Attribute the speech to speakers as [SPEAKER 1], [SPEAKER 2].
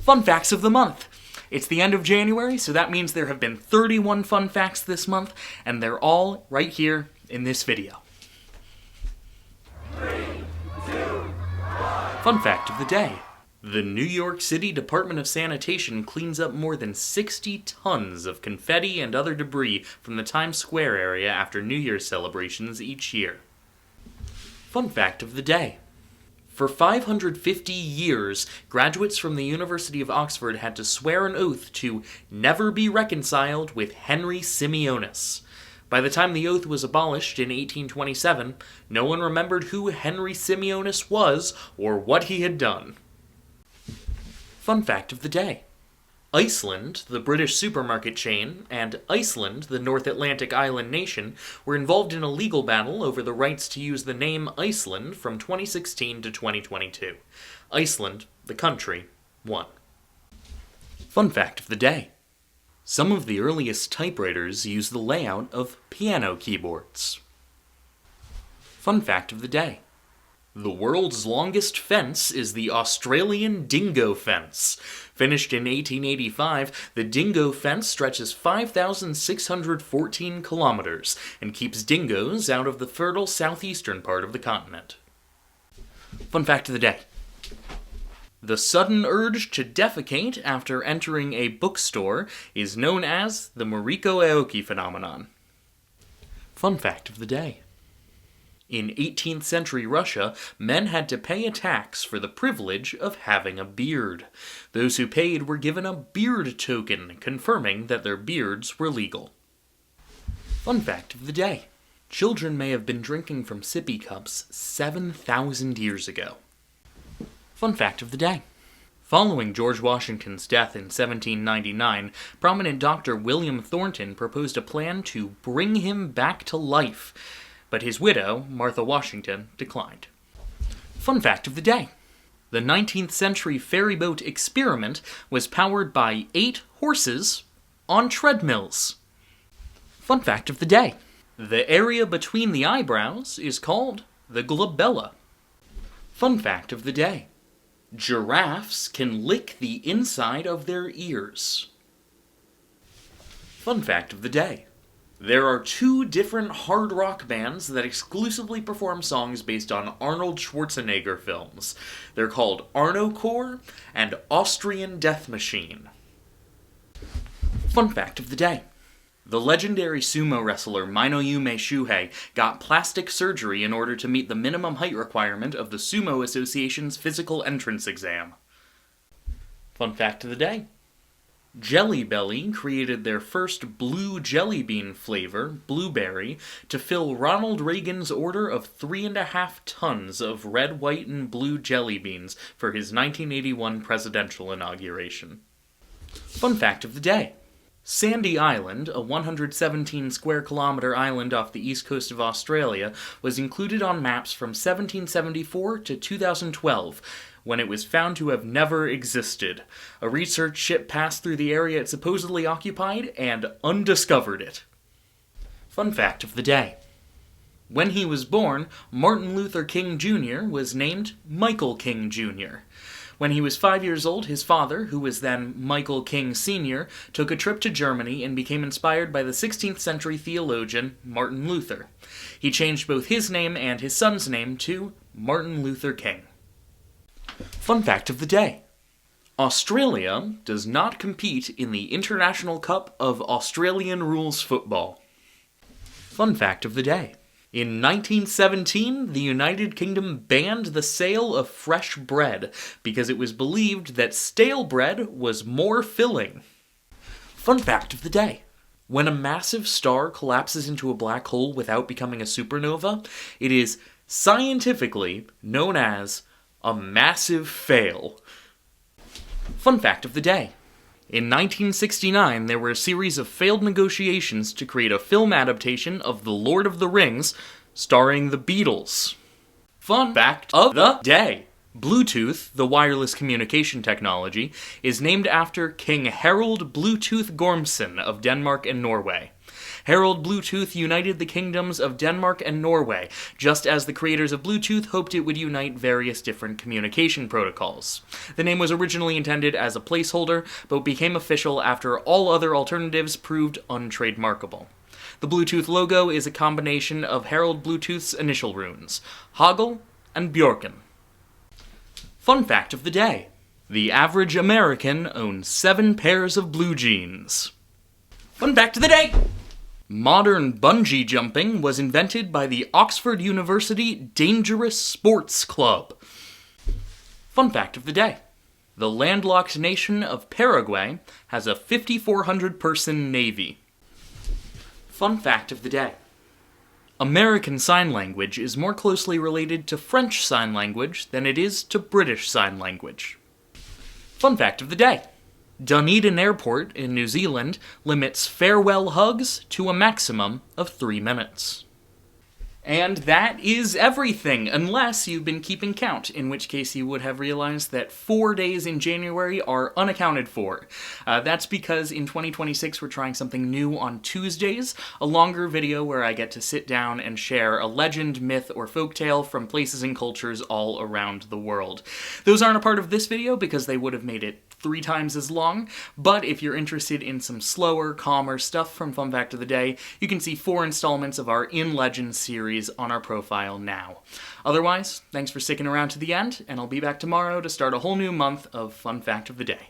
[SPEAKER 1] Fun facts of the month. It's the end of January, so that means there have been 31 fun facts this month, and they're all right here in this video.
[SPEAKER 2] 3, 2, 1.
[SPEAKER 1] Fun fact of the day. The New York City Department of Sanitation cleans up more than 60 tons of confetti and other debris from the Times Square area after New Year's celebrations each year. Fun fact of the day. For 550 years, graduates from the University of Oxford had to swear an oath to never be reconciled with Henry Simeonus. By the time the oath was abolished in 1827, no one remembered who Henry Simeonus was or what he had done. Fun fact of the day. Iceland, the British supermarket chain, and Iceland, the North Atlantic island nation, were involved in a legal battle over the rights to use the name Iceland from 2016 to 2022. Iceland, the country, won. Fun fact of the day. Some of the earliest typewriters used the layout of piano keyboards. Fun fact of the day. The world's longest fence is the Australian Dingo Fence. Finished in 1885, the Dingo Fence stretches 5,614 kilometers and keeps dingoes out of the fertile southeastern part of the continent. Fun fact of the day. The sudden urge to defecate after entering a bookstore is known as the Mariko Aoki phenomenon. Fun fact of the day. In 18th century Russia, men had to pay a tax for the privilege of having a beard. Those who paid were given a beard token, confirming that their beards were legal. Fun fact of the day. Children may have been drinking from sippy cups 7,000 years ago. Fun fact of the day. Following George Washington's death in 1799, prominent Dr. William Thornton proposed a plan to bring him back to life, but his widow, Martha Washington, declined. Fun fact of the day. The 19th century ferryboat experiment was powered by 8 horses on treadmills. Fun fact of the day. The area between the eyebrows is called the glabella. Fun fact of the day. Giraffes can lick the inside of their ears. Fun fact of the day. There are 2 different hard rock bands that exclusively perform songs based on Arnold Schwarzenegger films. They're called Arnocorps and Austrian Death Machine. Fun fact of the day. The legendary sumo wrestler Minoyume Shuhei got plastic surgery in order to meet the minimum height requirement of the Sumo Association's physical entrance exam. Fun fact of the day. Jelly Belly created their first blue jelly bean flavor, blueberry, to fill Ronald Reagan's order of 3.5 tons of red, white, and blue jelly beans for his 1981 presidential inauguration. Fun fact of the day. Sandy Island, a 117 square kilometer island off the east coast of Australia, was included on maps from 1774 to 2012, when it was found to have never existed. A research ship passed through the area it supposedly occupied and undiscovered it. Fun fact of the day. When he was born, Martin Luther King Jr. was named Michael King Jr. When he was 5 years old, his father, who was then Michael King Sr., took a trip to Germany and became inspired by the 16th century theologian Martin Luther. He changed both his name and his son's name to Martin Luther King. Fun fact of the day. Australia does not compete in the International Cup of Australian Rules Football. Fun fact of the day. In 1917, the United Kingdom banned the sale of fresh bread because it was believed that stale bread was more filling. Fun fact of the day. When a massive star collapses into a black hole without becoming a supernova, it is scientifically known as a massive fail. Fun fact of the day. In 1969, there were a series of failed negotiations to create a film adaptation of The Lord of the Rings, starring the Beatles. Fun fact of the day. Bluetooth, the wireless communication technology, is named after King Harald Bluetooth Gormson of Denmark and Norway. Harald Bluetooth united the kingdoms of Denmark and Norway, just as the creators of Bluetooth hoped it would unite various different communication protocols. The name was originally intended as a placeholder, but became official after all other alternatives proved untrademarkable. The Bluetooth logo is a combination of Harald Bluetooth's initial runes, Hagel and Bjorken. Fun fact of the day. The average American owns 7 pairs of blue jeans. Fun fact of the day. Modern bungee jumping was invented by the Oxford University Dangerous Sports Club. Fun fact of the day. The landlocked nation of Paraguay has a 5,400-person navy. Fun fact of the day. American Sign Language is more closely related to French Sign Language than it is to British Sign Language. Fun fact of the day. Dunedin Airport in New Zealand limits farewell hugs to a maximum of 3 minutes. And that is everything, unless you've been keeping count, in which case you would have realized that 4 days in January are unaccounted for. That's because in 2026 we're trying something new on Tuesdays, a longer video where I get to sit down and share a legend, myth, or folktale from places and cultures all around the world. Those aren't a part of this video because they would have made it 3 times as long, but if you're interested in some slower, calmer stuff from Fun Fact of the Day, you can see 4 installments of our In Legend series on our profile now. Otherwise, thanks for sticking around to the end, and I'll be back tomorrow to start a whole new month of Fun Fact of the Day.